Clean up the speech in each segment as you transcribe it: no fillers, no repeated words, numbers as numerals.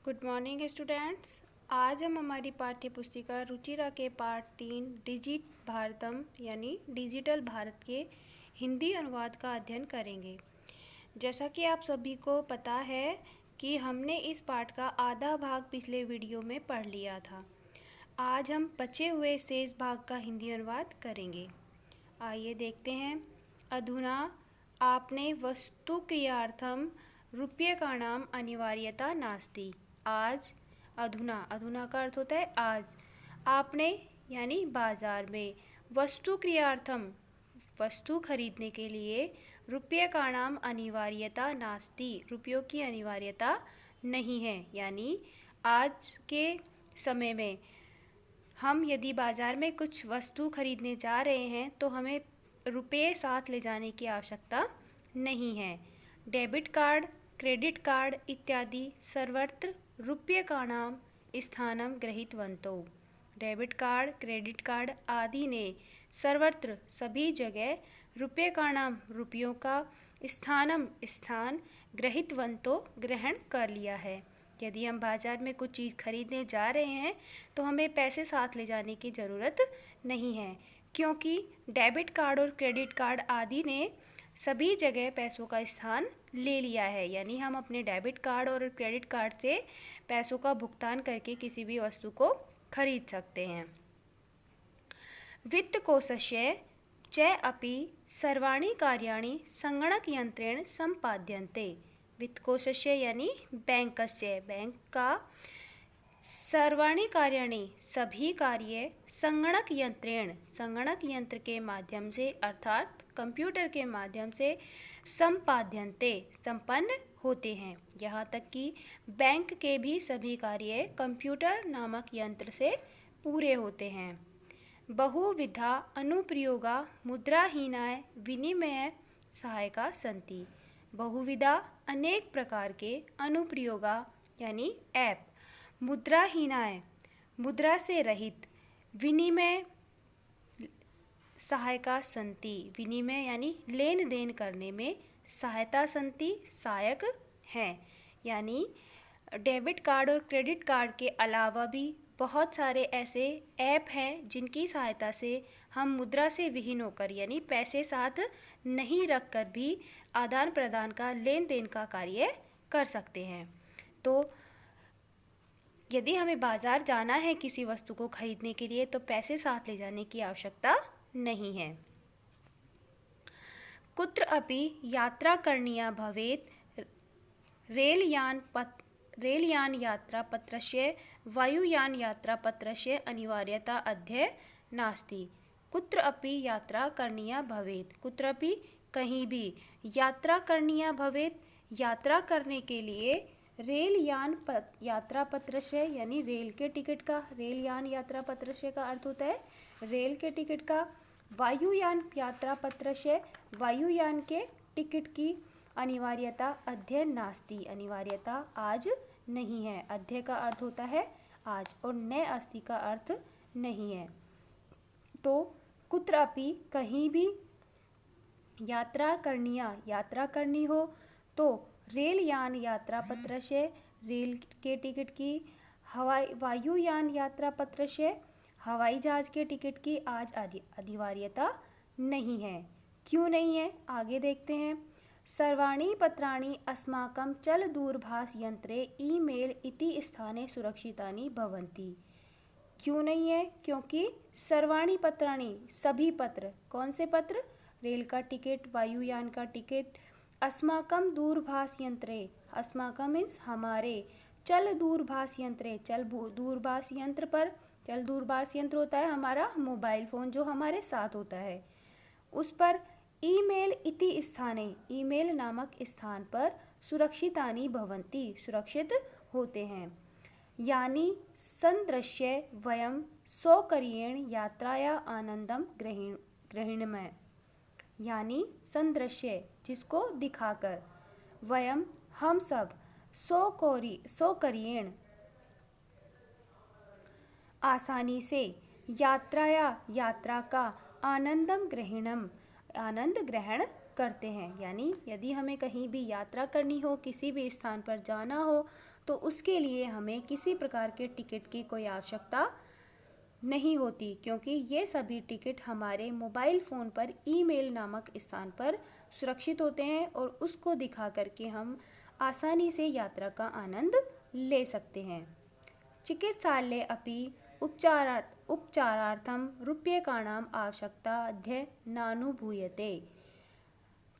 Good morning students. आज हम हमारी पाठ्य पुस्तिका रुचिरा के पाठ 3 डिजिट भारतम यानी डिजिटल भारत के हिंदी अनुवाद का अध्ययन करेंगे। जैसा कि आप सभी को पता है कि हमने इस पाठ का आधा भाग पिछले वीडियो में पढ़ लिया था। आज हम बचे हुए शेष भाग का हिंदी अनुवाद करेंगे। आइए देखते हैं। अधुना आपने वस्तु क्रियार्थम रुपये का नाम अनिवार्यता नास्ति। आज अधुना का अर्थ होता है आज। आपने यानी बाजार में, वस्तु क्रियार्थम वस्तु खरीदने के लिए, रुपये का नाम अनिवार्यता नास्ति रुपयों की अनिवार्यता नहीं है। यानी आज के समय में हम यदि बाजार में कुछ वस्तु खरीदने जा रहे हैं तो हमें रुपये साथ ले जाने की आवश्यकता नहीं है। डेबिट कार्ड, क्रेडिट कार्ड इत्यादि सर्वत्र रुपये का नाम स्थानम गृहीतवन्तौ। डेबिट कार्ड, क्रेडिट कार्ड आदि ने सर्वत्र सभी जगह रुपये का नाम रुपयों का स्थानम स्थान गृहीतवन्तौ ग्रहण कर लिया है। यदि हम बाजार में कुछ चीज़ खरीदने जा रहे हैं तो हमें पैसे साथ ले जाने की ज़रूरत नहीं है, क्योंकि डेबिट कार्ड और क्रेडिट कार्ड आदि ने सभी जगह पैसों का स्थान ले लिया है। यानी हम अपने डेबिट कार्ड और क्रेडिट कार्ड से पैसों का भुगतान करके किसी भी वस्तु को खरीद सकते हैं। वित्तकोशस्य च अपि सर्वाणि कार्याणि संगणकयंत्रेण सम्पाद्यन्ते। वित्तकोशस्य यानी बैंकस्य, बैंक का, सर्वाणि कार्याणि सभी कार्य, संगणक यंत्र के माध्यम से अर्थात कंप्यूटर के माध्यम से संपाद्यन्ते संपन्न होते हैं। यहाँ तक कि बैंक के भी सभी कार्य कंप्यूटर नामक यंत्र से पूरे होते हैं। बहुविधा अनुप्रयोगा मुद्राहीनाय विनिमय सहायका सन्ति। बहुविधा अनेक प्रकार के अनुप्रयोगा यानी ऐप, मुद्राहीनाय मुद्रा से रहित, विनिमय सहायका संति विनिमय यानी लेन देन करने में सहायता संति सहायक हैं। यानी डेबिट कार्ड और क्रेडिट कार्ड के अलावा भी बहुत सारे ऐसे ऐप हैं जिनकी सहायता से हम मुद्रा से विहीन होकर यानी पैसे साथ नहीं रखकर भी आदान प्रदान का, लेन देन का कार्य कर सकते हैं। तो यदि हमें बाजार जाना है किसी वस्तु को खरीदने के लिए तो पैसे साथ ले जाने की आवश्यकता नहीं है। कुत्र अपि यात्रा करणीया भवेत् रेलयान यात्रा पत्रस्य वायुयान यात्रा पत्रस्य अनिवार्यता अद्य नास्ति। कुत्र अपि यात्रा करणीया भवेत्, कुत्र अपि कहीं भी, यात्रा करणीया भवेत् यात्रा करने के लिए, रेलयान यात्रा पत्रस्य यानी रेल के टिकट का, रेलयान यात्रा पत्रस्य का अर्थ होता है रेल के टिकट का, वायुयान यात्रा पत्रस्य वायुयान के टिकट की अनिवार्यता अद्य नास्ति अनिवार्यता आज नहीं है। अद्य का अर्थ होता है आज और न अस्ति का अर्थ नहीं है। तो कुत्र अपि कहीं भी, यात्रा करनी हो तो रेलयान यात्रा पत्रस्य रेल के टिकट की, वायुयान यात्रा पत्रस्य हवाई जहाज के टिकट की आज अनिवार्यता नहीं है। क्यों नहीं है, आगे देखते हैं। सर्वाणि पत्राणि अस्माकं चलदूरभाष यंत्रे ईमेल इति स्थाने सुरक्षितानि भवन्ति। क्यों नहीं है, क्योंकि सर्वाणि पत्राणि सभी पत्र, कौन से पत्र, रेल का टिकट, वायुयान का टिकट, अस्माकं दूरभाष यंत्रे, अस्माकं मीन्स हमारे, चल दूरभाष यंत्रे चल दूरभाष यंत्र पर, चल दूरभाष यंत्र होता है हमारा मोबाइल फ़ोन जो हमारे साथ होता है, उस पर ईमेल इति स्थाने ईमेल नामक स्थान पर सुरक्षितानि भवन्ति सुरक्षित होते हैं। यानी संदृश्य वयं सौकर्येण यात्राया आनंदम ग्रहणमय। यानी संदृश्य जिसको दिखाकर, वयम हम सब, सौकर्येण आसानी से, यात्रा का, आनंद ग्रहण करते हैं। यानी यदि हमें कहीं भी यात्रा करनी हो, किसी भी स्थान पर जाना हो तो उसके लिए हमें किसी प्रकार के टिकट की कोई आवश्यकता नहीं होती, क्योंकि ये सभी टिकट हमारे मोबाइल फ़ोन पर ईमेल नामक स्थान पर सुरक्षित होते हैं और उसको दिखा करके हम आसानी से यात्रा का आनंद ले सकते हैं। चिकित्सालये अपि उपचारार्थं रूप्यकाणाम् आवश्यकता अद्य नानुभूयते।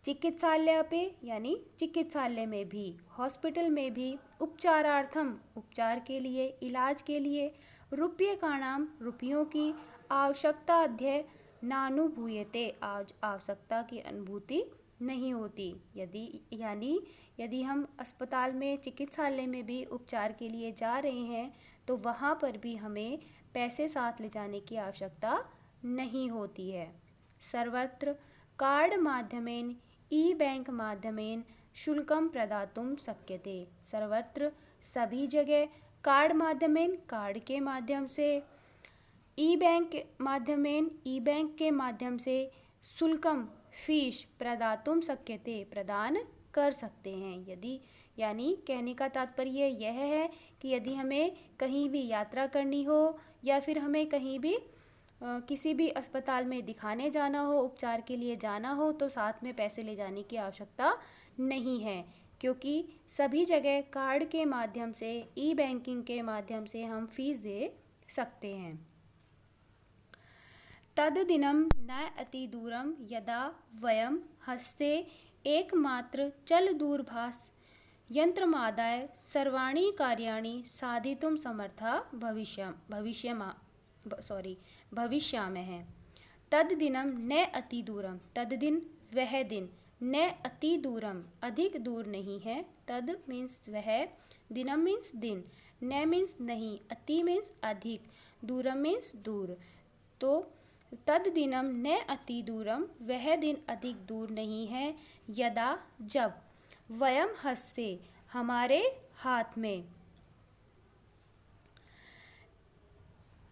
चिकित्सालय पे यानी चिकित्सालय में भी, हॉस्पिटल में भी, उपचारार्थम उपचार के लिए, इलाज के लिए, रूप्यकाणाम रुपयों की, आवश्यकता अद्य नानुभूयते आज आवश्यकता की अनुभूति नहीं होती। यदि हम अस्पताल में, चिकित्सालय में भी उपचार के लिए जा रहे हैं तो वहाँ पर भी हमें पैसे साथ ले जाने की आवश्यकता नहीं होती है। सर्वत्र कार्ड माध्यमेन ई बैंक माध्यमेन शुल्कं प्रदातुं शक्यते। सर्वत्र सभी जगह कार्ड माध्यमेन कार्ड के माध्यम से, ई बैंक के माध्यम से शुल्कम फीस प्रदातुं शक्यते प्रदान कर सकते हैं। यानी कहने का तात्पर्य यह है कि यदि हमें कहीं भी यात्रा करनी हो या फिर हमें कहीं भी किसी भी अस्पताल में दिखाने जाना हो, उपचार के लिए जाना हो, तो साथ में पैसे ले जाने की आवश्यकता नहीं है, क्योंकि सभी जगह कार्ड के माध्यम से, ई बैंकिंग के माध्यम से हम फीस दे सकते हैं। तद्दिनं न अतिदूरं यदा वयं हस्ते एकमात्र चलदूरभाष यंत्रमादाय सर्वाणि कार्याणि साधितुं समर्था भविष्यामः। तद्दिनं न अतिदूरं, तद्दिन वह दिन, न अतिदूरम अधिक दूर नहीं है, तद मीन्स वह, दिनम मीन्स दिन, न मीन्स नहीं, अति मीन्स अधिक, दूरम मीन्स दूर। तो तद दिनम न अति दूरम वह दिन अधिक दूर नहीं है, यदा जब, वयम हस्ते हमारे हाथ में,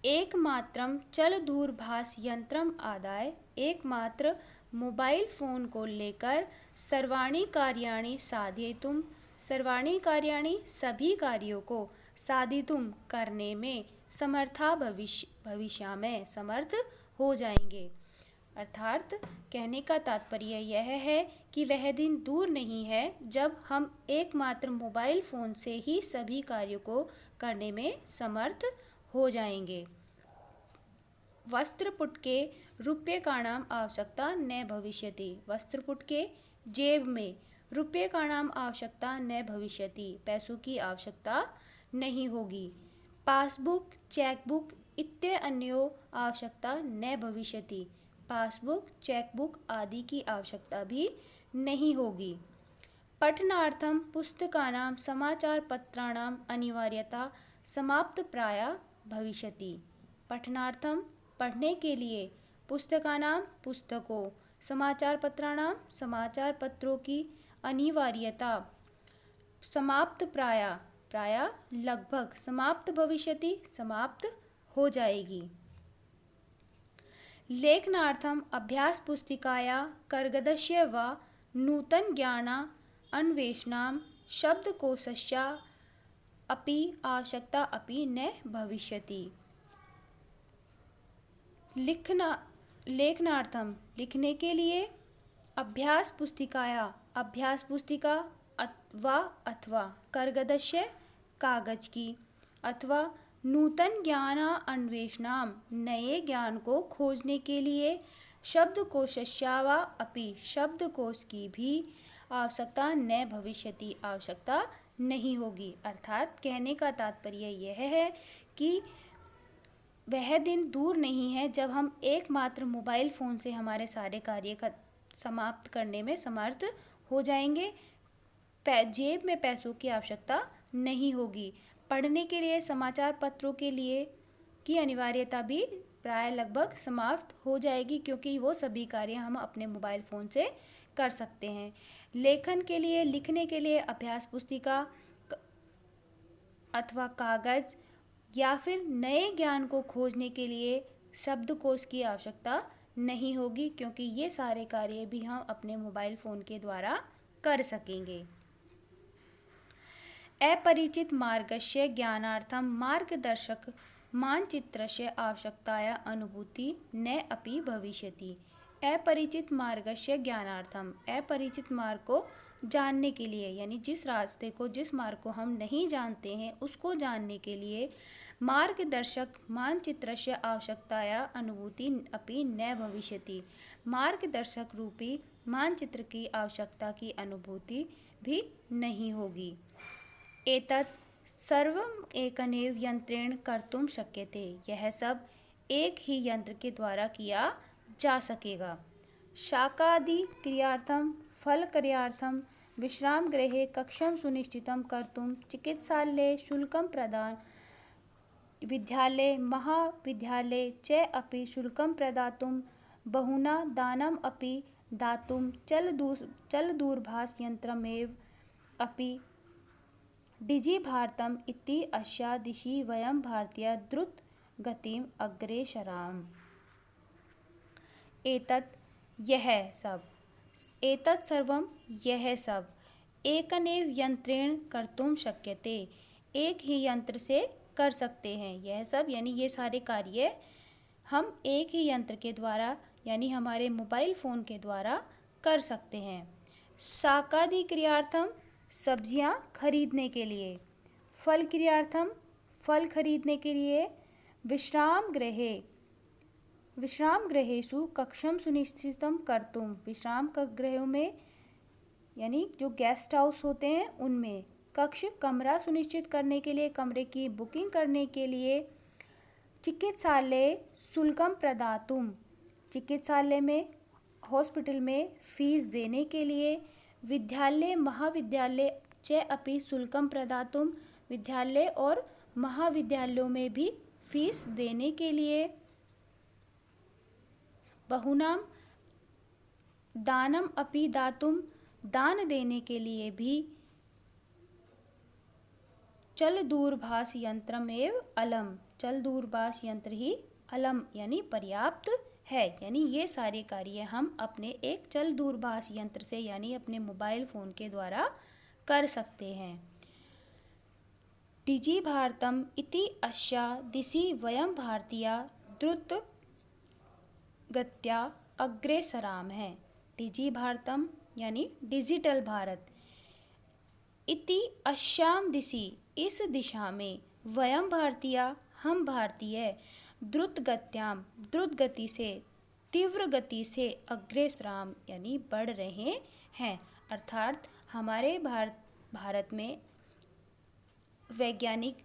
एकमात्रम चल दूरभाष यंत्रम आदाय एकमात्र मोबाइल फ़ोन को लेकर, सर्वाणि कार्याणि साधयितुं, सर्वाणि कार्याणि सभी कार्यों को, साधितुं करने में, समर्था भविष्य में समर्थ हो जाएंगे। अर्थात कहने का तात्पर्य यह है कि वह दिन दूर नहीं है जब हम एकमात्र मोबाइल फ़ोन से ही सभी कार्यों को करने में समर्थ हो जाएंगे। वस्त्रपुटके रूप्यकाणाम आवश्यकता न भविष्यति। वस्त्रपुट के जेब में रूप्यकाणाम आवश्यकता न भविष्यति, पैसों की आवश्यकता नहीं होगी। पासबुक, चेकबुक इत्यन्यो आवश्यकता न भविष्यति, पासबुक, चेकबुक आदि की आवश्यकता भी नहीं होगी। पठनार्थम पुस्तकानां समाचार पत्राणाम अनिवार्यता समाप्तप्राया भविष्यति। पठनार्थम पढ़ने के लिए, पुस्तकानां पुस्तकों, समाचार पत्राणां समाचार पत्रों की, अनिवार्यता समाप्तप्राया प्राय लगभग, समाप्त भविष्यति समाप्त हो जाएगी। लेखनार्थम अभ्यास पुस्तिकाया कर्गदस्य व नूतन ज्ञाना अन्वेषणां शब्दकोशस्य अपि आवश्यकता अपि न भविष्यति। लेखनार्थम लिखने के लिए, अभ्यास पुस्तिकाया अभ्यास पुस्तिका, अथवा कर्गदस्य कागज की, अथवा नूतन ज्ञान अन्वेषणाम नए ज्ञान को खोजने के लिए, शब्दकोशस्य व अपि शब्दकोश की भी आवश्यकता न भविष्यति आवश्यकता नहीं होगी। अर्थात कहने का तात्पर्य यह है कि वह दिन दूर नहीं है जब हम एकमात्र मोबाइल फ़ोन से हमारे सारे कार्य का समाप्त करने में समर्थ हो जाएंगे। जेब में पैसों की आवश्यकता नहीं होगी। पढ़ने के लिए, समाचार पत्रों के लिए की अनिवार्यता भी प्राय लगभग समाप्त हो जाएगी, क्योंकि वो सभी कार्य हम अपने मोबाइल फ़ोन से कर सकते हैं। लेखन के लिए, लिखने के लिए अभ्यास पुस्तिका अथवा कागज, या फिर नए ज्ञान को खोजने के लिए शब्दकोश की आवश्यकता नहीं होगी, क्योंकि ये सारे कार्य भी हम अपने मोबाइल फ़ोन के द्वारा कर सकेंगे। अपरिचित मार्गस्य ज्ञानार्थं मार्गदर्शक मानचित्रस्य आवश्यकताया अनुभूति न अपि भविष्यति। अपरिचित मार्गस्य ज्ञानार्थम, अपरिचित मार्ग को जानने के लिए, यानी जिस रास्ते को, जिस मार्ग को हम नहीं जानते हैं उसको जानने के लिए मार्गदर्शक मानचित्रस्य आवश्यकताया अनुभूति अपि न भविष्यति। मार्गदर्शक रूपी मानचित्र की आवश्यकता की अनुभूति भी नहीं होगी। एतत् सर्वम् एकमेव यंत्रेण कर्तुं शक्यते। यह सब एक ही यंत्र के द्वारा किया जा सकेगा। शाकादि क्रियार्थम फल क्रियार्थम विश्राम गृहे कक्षं सुनिश्चितं कर्तुं चिकित्सालये शुल्कं प्रदान विद्यालये महाविद्यालये च अपि शुल्कं प्रदातुं बहुना दानम् अपि दातुं चलदूरभाषयन्त्रमेव अपि डिजिभारतम् इति अस्या दिशि वयं भारतीय द्रुत गतिम् अग्रेसराम। एतत् यह सब, एतत् सर्वम यह सब, एकमेव यंत्रेण कर्तुं शक्यते, एक ही यंत्र से कर सकते हैं। यह सब यानी ये सारे कार्य हम एक ही यंत्र के द्वारा यानी हमारे मोबाइल फ़ोन के द्वारा कर सकते हैं। शाकादि क्रियार्थम सब्जियां खरीदने के लिए, फल क्रियार्थम फल खरीदने के लिए, विश्राम गृहेषु कक्षं सुनिश्चितं कर्तुं, विश्राम गृहों में यानी जो गेस्ट हाउस होते हैं उनमें कक्ष कमरा सुनिश्चित करने के लिए, कमरे की बुकिंग करने के लिए, चिकित्सालय शुल्कम प्रदातुम, चिकित्सालय में हॉस्पिटल में फीस देने के लिए, विद्यालय महाविद्यालय च अपि शुल्कम प्रदातुम, विद्यालय और महाविद्यालयों में भी फीस देने के लिए, बहुनाम दानम अपि दातुम, दान देने के लिए भी, चल दूरभाष यंत्रमेव अलम, चल दूरभाष यंत्र ही अलम यानी पर्याप्त है। यानी ये सारे कार्य हम अपने एक चल दूरभाष यंत्र से यानी अपने मोबाइल फ़ोन के द्वारा कर सकते हैं। डिजि भारतम इति अस्या दिशि वयम भारतीया द्रुत गत्या अग्रेसराम है। डिजि भारतम यानी डिजिटल भारत, इति अस्याम दिशि इस दिशा में, वयम भारतीय हम भारतीय, द्रुत गत्याम द्रुत गति से, तीव्र गति से, अग्रेसराम यानी बढ़ रहे हैं। अर्थात हमारे भारत में वैज्ञानिक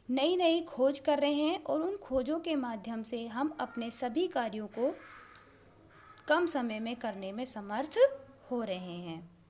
नई नई खोज कर रहे हैं और उन खोजों के माध्यम से हम अपने सभी कार्यों को कम समय में करने में समर्थ हो रहे हैं।